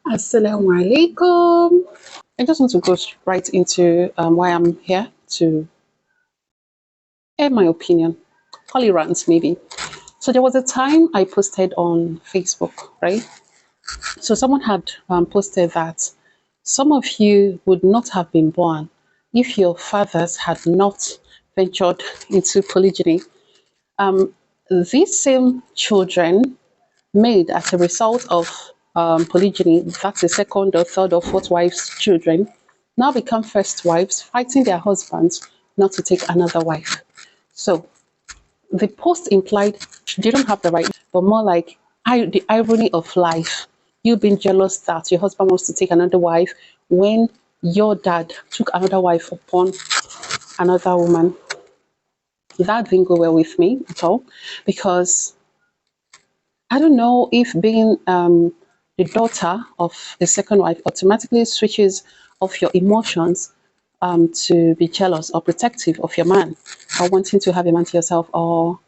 Assalamu alaikum. I just want to go right into why I'm here to air my opinion, tolerance maybe. So there was a time I posted on Facebook, right? So someone had posted that some of you would not have been born if your fathers had not ventured into polygyny. These same children made as a result of polygyny, that's the second or third or fourth wife's children, now become first wives, fighting their husbands not to take another wife. So the post implied they don't have the right, but more like the irony of life. You being jealous that your husband wants to take another wife when your dad took another wife upon another woman. That didn't go well with me at all because I don't know if being the daughter of a second wife automatically switches off your emotions to be jealous or protective of your man or wanting to have a man to yourself, or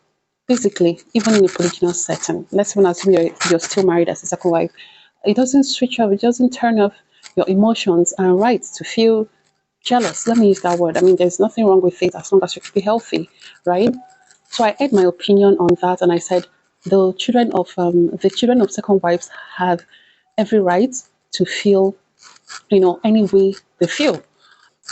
basically even in a polygynous setting. Let's even assume you're still married as a second wife. It doesn't switch off, it doesn't turn off your emotions and right to feel jealous. Let me use that word. I mean, there's nothing wrong with it as long as you be healthy, right? So I aired my opinion on that, and I said the children of second wives have every right to feel, any way they feel.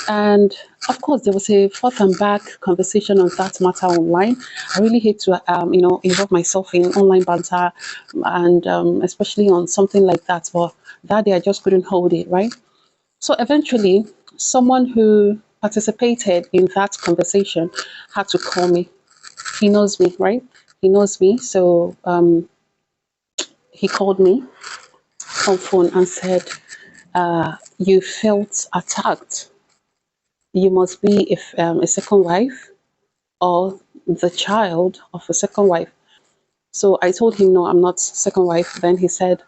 And of course, there was a forth and back conversation on that matter online. I really hate to, involve myself in online banter, and especially on something like that. But that day, I just couldn't hold it, right? So eventually, someone who participated in that conversation had to call me. He knows me, right? He knows me. So he called me on phone and said, you felt attacked. You must be a second wife or the child of a second wife. So I told him, no, I'm not second wife. Then he said,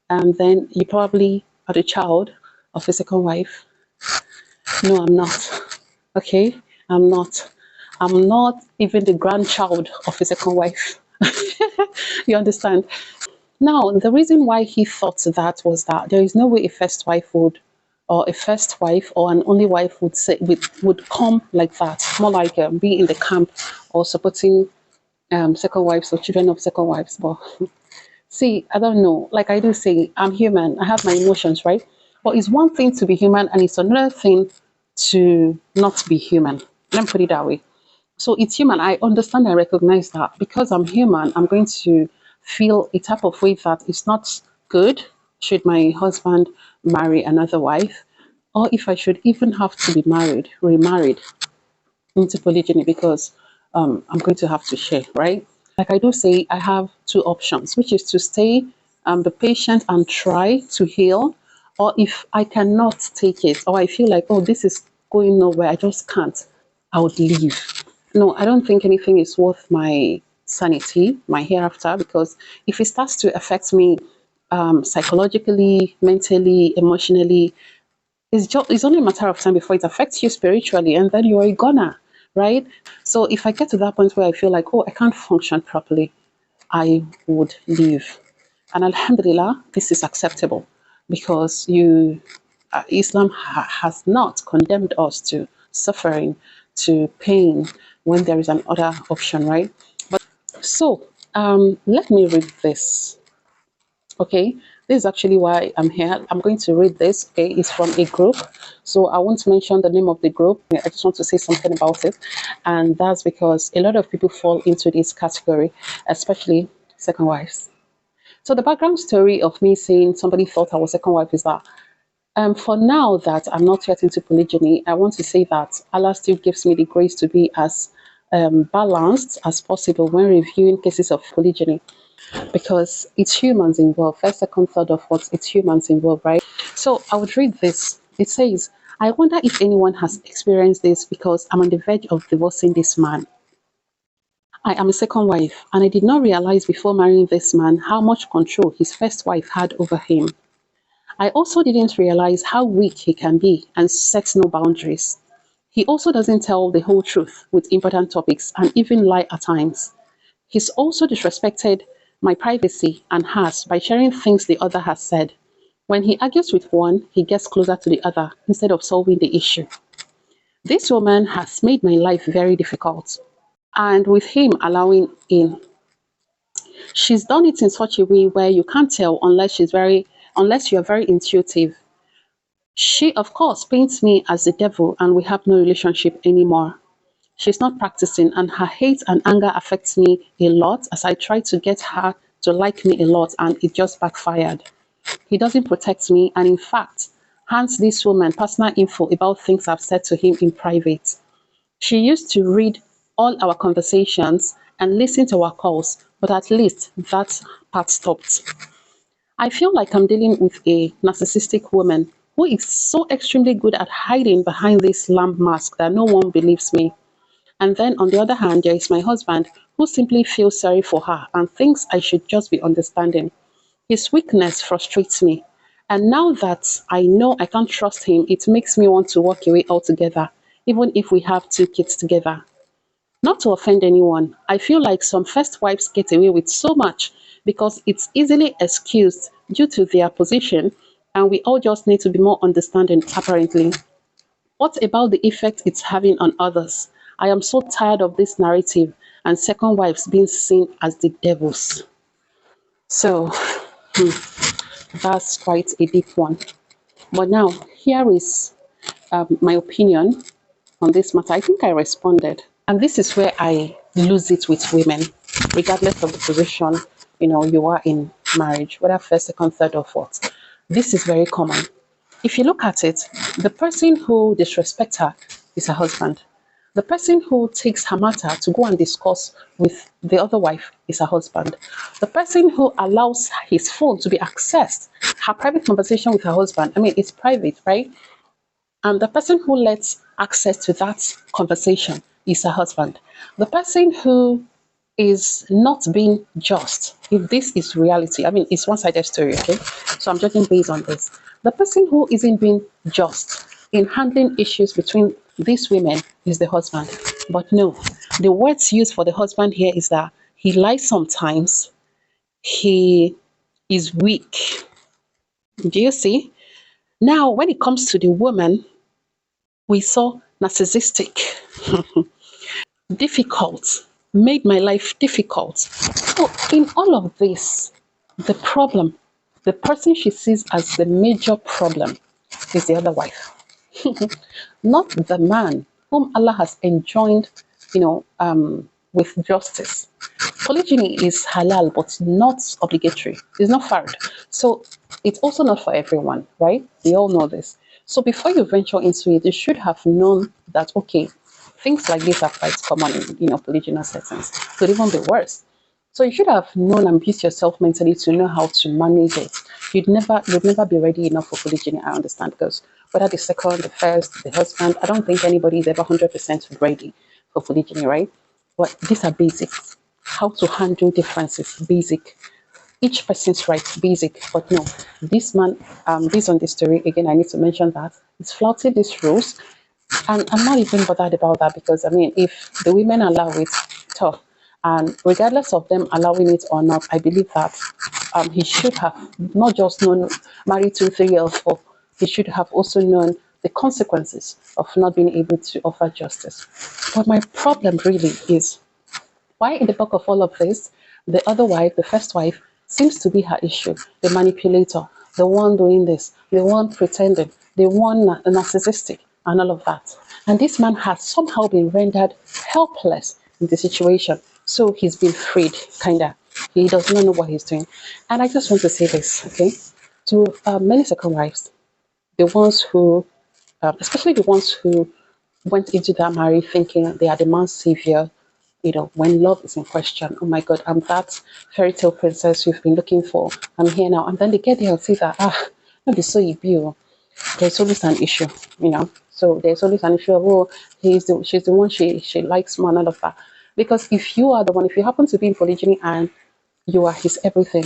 then you probably are the child of a second wife. No, I'm not. Okay, I'm not. I'm not even the grandchild of a second wife. You understand? Now, the reason why he thought that was that there is no way a first wife would, or a first wife or an only wife would say would come like that. More like be in the camp or supporting second wives or children of second wives. But see, I don't know. Like I do say, I'm human. I have my emotions, right? But it's one thing to be human, and it's another thing to not be human. Let me put it that way. So it's human. I understand. I recognize that because I'm human, I'm going to feel a type of way that is not good. Should my husband marry another wife, or if I should even have to be married, remarried into polygyny, because I'm going to have to share, right? Like I do say, I have two options, which is to stay, be patient and try to heal, or if I cannot take it, or I feel like, oh, this is going nowhere, I just can't, I would leave. No, I don't think anything is worth my sanity, my hereafter, because if it starts to affect me psychologically, mentally, emotionally, it's only a matter of time before it affects you spiritually, and then you are a goner, right? So if I get to that point where I feel like, oh, I can't function properly, I would leave. And Alhamdulillah, this is acceptable because Islam has not condemned us to suffering, to pain when there is an other option, right? So let me read this. Okay, this is actually why I'm here. I'm going to read this. Okay, it's from a group, so I won't mention the name of the group. I just want to say something about it, and that's because a lot of people fall into this category, especially second wives. So the background story of me saying somebody thought I was second wife is that for now that I'm not yet into polygyny, I want to say that Allah still gives me the grace to be as balanced as possible when reviewing cases of polygyny, because it's humans involved. First, second, third, or fourth, it's humans involved, right? So I would read this. It says, I wonder if anyone has experienced this because I'm on the verge of divorcing this man. I am a second wife, and I did not realize before marrying this man how much control his first wife had over him. I also didn't realize how weak he can be and sets no boundaries. He also doesn't tell the whole truth with important topics and even lie at times. He's also disrespected my privacy and hers by sharing things the other has said. When he argues with one, he gets closer to the other instead of solving the issue. This woman has made my life very difficult. And with him allowing in, she's done it in such a way where you can't tell unless you're very intuitive. She, of course, paints me as the devil and we have no relationship anymore. She's not practicing, and her hate and anger affects me a lot as I try to get her to like me a lot, and it just backfired. He doesn't protect me, and in fact, hands this woman personal info about things I've said to him in private. She used to read all our conversations and listen to our calls, but at least that part stopped. I feel like I'm dealing with a narcissistic woman who is so extremely good at hiding behind this lamp mask that no one believes me. And then on the other hand, there is my husband who simply feels sorry for her and thinks I should just be understanding. His weakness frustrates me. And now that I know I can't trust him, it makes me want to walk away altogether, even if we have two kids together. Not to offend anyone, I feel like some first wives get away with so much because it's easily excused due to their position, and we all just need to be more understanding, apparently. What about the effect it's having on others? I am so tired of this narrative and second wives being seen as the devils. So, that's quite a deep one. But now, here is my opinion on this matter. I think I responded. And this is where I lose it with women, regardless of the position, you are in marriage, whether first, second, third, or fourth. This is very common. If you look at it, the person who disrespects her is her husband. The person who takes her matter to go and discuss with the other wife is her husband. The person who allows his phone to be accessed, her private conversation with her husband, I mean, it's private, right? And the person who lets access to that conversation is her husband. The person who is not being just, if this is reality, I mean, it's one-sided story, okay? So I'm judging based on this. The person who isn't being just in handling issues between these women is the husband. But no, the words used for the husband here is that he lies sometimes, he is weak. Do you see? Now, when it comes to the woman, we saw narcissistic, difficult, made my life difficult. So in all of this, the problem, the person she sees as the major problem is the other wife, not the man whom Allah has enjoined, with justice. Polygyny is halal, but not obligatory. It's not fard. So it's also not for everyone, right? We all know this. So before you venture into it, you should have known that, okay, things like this are quite common in, polygynous settings. Could even be worse. So you should have known and built yourself mentally to know how to manage it. You'd never be ready enough for polygyny, I understand, because whether the second, the first, the husband, I don't think anybody is ever 100% ready for polygyny, right? But these are basics. How to handle differences, basic. Each person's right, basic. But no, this man, based on this story, again, I need to mention that he's flouting these rules. And I'm not even bothered about that because, I mean, if the women allow it, tough. And regardless of them allowing it or not, I believe that he should have not just known married 2, 3, or 4. He should have also known the consequences of not being able to offer justice. But my problem really is why in the bulk of all of this, the other wife, the first wife, seems to be her issue, the manipulator, the one doing this, the one pretending, the one narcissistic, and all of that. And this man has somehow been rendered helpless in the situation. So he's been freed, kinda. He does not know what he's doing. And I just want to say this, okay? To many second wives, the ones who, especially the ones who went into that marriage thinking they are the man's savior, when love is in question. Oh my God, I'm that fairy tale princess you've been looking for. I'm here now. And then they get there and say that, not be so you. There's always an issue, So there's always an issue of, oh, she's the one she likes more, none of that. Because if you are the one, if you happen to be in polygyny and you are his everything,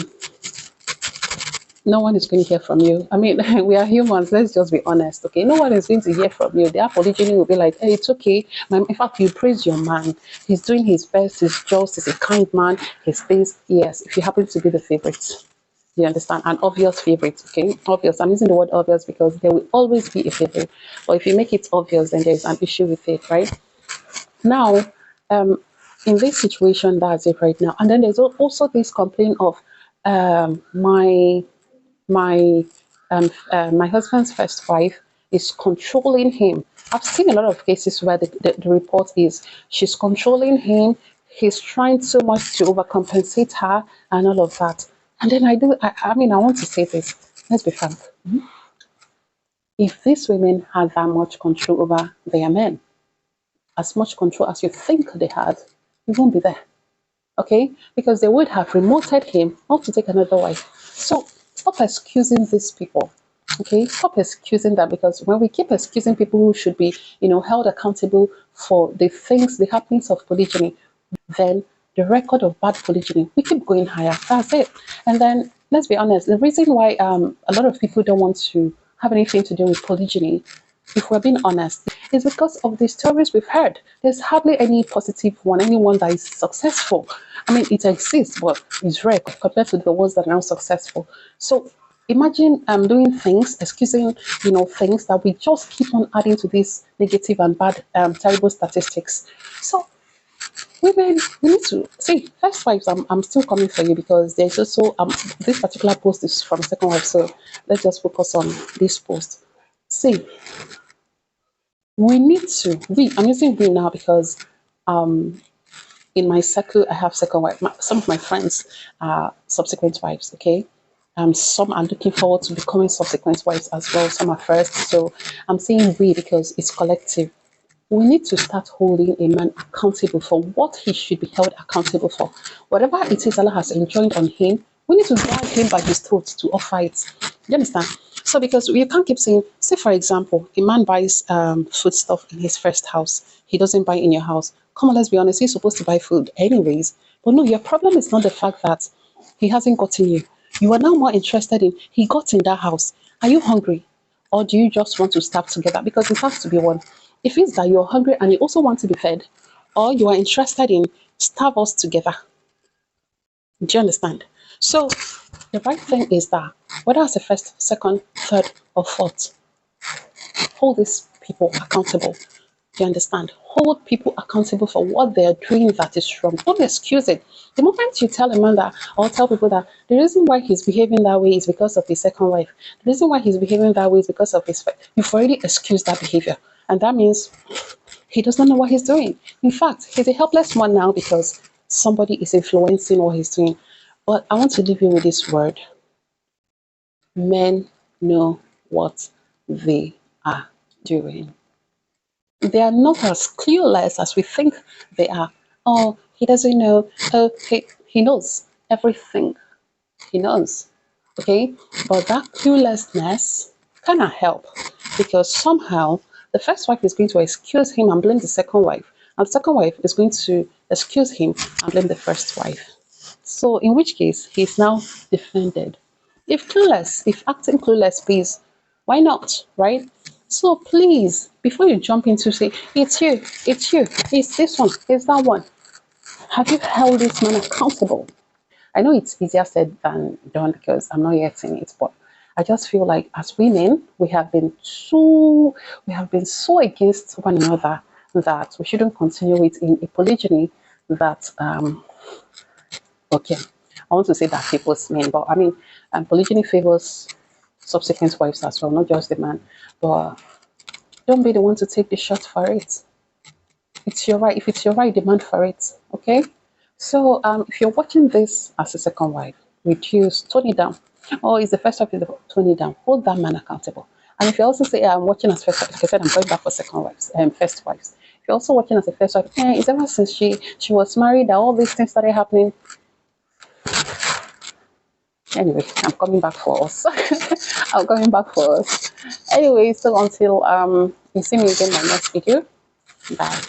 no one is going to hear from you. I mean, we are humans. Let's just be honest, okay? No one is going to hear from you. Their polygyny will be like, hey, it's okay. In fact, you praise your man. He's doing his best. He's just. He's a kind man. He's this. Yes, if you happen to be the favorite, You understand? An obvious favorite, okay? Obvious. I'm using the word obvious because there will always be a favorite. But if you make it obvious, then there's an issue with it, right? Now, in this situation, that's it right now. And then there's also this complaint of my my my husband's first wife is controlling him. I've seen a lot of cases where the report is she's controlling him. He's trying so much to overcompensate her and all of that. And then I mean, I want to say this. Let's be frank. If these women had that much control over their men, as much control as you think they had, he won't be there. Okay? Because they would have remoted him not to take another wife. So stop excusing these people. Okay? Stop excusing them, because when we keep excusing people who should be, held accountable for the things, the happenings of polygyny, then the record of bad polygyny, we keep going higher. That's it. And then let's be honest, the reason why a lot of people don't want to have anything to do with polygyny, if we're being honest, is because of the stories we've heard. There's hardly any positive one, anyone that is successful. I mean, it exists, but it's rare compared to the ones that are now successful. So imagine doing things, excusing, things that we just keep on adding to these negative and bad, terrible statistics. So women, we need to see first wives. I'm still coming for you, because there's also this particular post is from second wife. So let's just focus on this post. See, we need to, I'm using we now because in my circle I have second wife. Some of my friends are subsequent wives, okay? Some are looking forward to becoming subsequent wives as well. Some are first. So I'm saying we because it's collective. We need to start holding a man accountable for what he should be held accountable for. Whatever it is Allah has enjoined on him, we need to drag him by his throat to offer it. You understand? So because you can't keep saying, say for example, a man buys food stuff in his first house. He doesn't buy in your house. Come on, let's be honest, he's supposed to buy food anyways. But no, your problem is not the fact that he hasn't gotten you. You are now more interested in, he got in that house. Are you hungry? Or do you just want to starve together? Because it has to be one. If it's that you're hungry and you also want to be fed, or you are interested in starve us together. Do you understand? So the right thing is that whether it's the first, second, third, or fourth, hold these people accountable. Do you understand? Hold people accountable for what they're doing that is wrong. Don't excuse it. The moment you tell a man that, or tell people that the reason why he's behaving that way is because of his second wife, the reason why he's behaving that way is because of his, you've already excused that behavior. And that means he does not know what he's doing. In fact, he's a helpless man now because somebody is influencing what he's doing. But I want to leave you with this word. Men know what they are doing. They are not as clueless as we think they are. Oh, he doesn't know. Oh, he knows everything. He knows. Okay? But that cluelessness cannot help, because somehow the first wife is going to excuse him and blame the second wife. And the second wife is going to excuse him and blame the first wife. So in which case, he's now defended. If clueless, if acting clueless, please, why not, right? So please, before you jump into say, it's you, it's this one, it's that one, have you held this man accountable? I know it's easier said than done because I'm not yet in it, but I just feel like as women, we have been so against one another that we shouldn't continue it in a polygyny that okay, I want to say that people's men, but I mean polygyny favors subsequent wives as well, not just the man. But don't be the one to take the shot for it. It's your right. If it's your right, demand for it. Okay. So if you're watching this as a second wife, reduce, tone it down. Or is the first wife, tone it down. Hold that man accountable. And if you also say, I'm watching as first wife, like I said, I'm going back for second wives, first wives. If you're also watching as a first wife, it's ever since she was married that all these things started happening. Anyway, I'm coming back for us. I'm coming back for us. Anyway, so until you see me again in my next video. Bye.